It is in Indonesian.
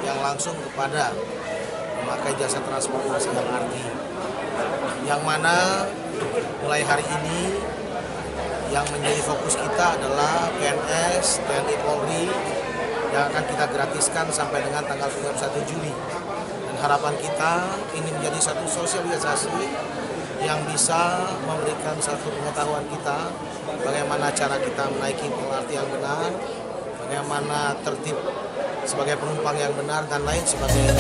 yang langsung kepada memakai jasa transportasi LRT. Yang mana mulai hari ini yang menjadi fokus kita adalah PNS, TNI Polri yang akan kita gratiskan sampai dengan tanggal 31 Juli. Dan harapan kita ini menjadi satu sosialisasi yang bisa memberikan satu pengetahuan kita bagaimana cara kita menaiki LRT yang benar, bagaimana tertib sebagai penumpang yang benar dan lain sebagainya.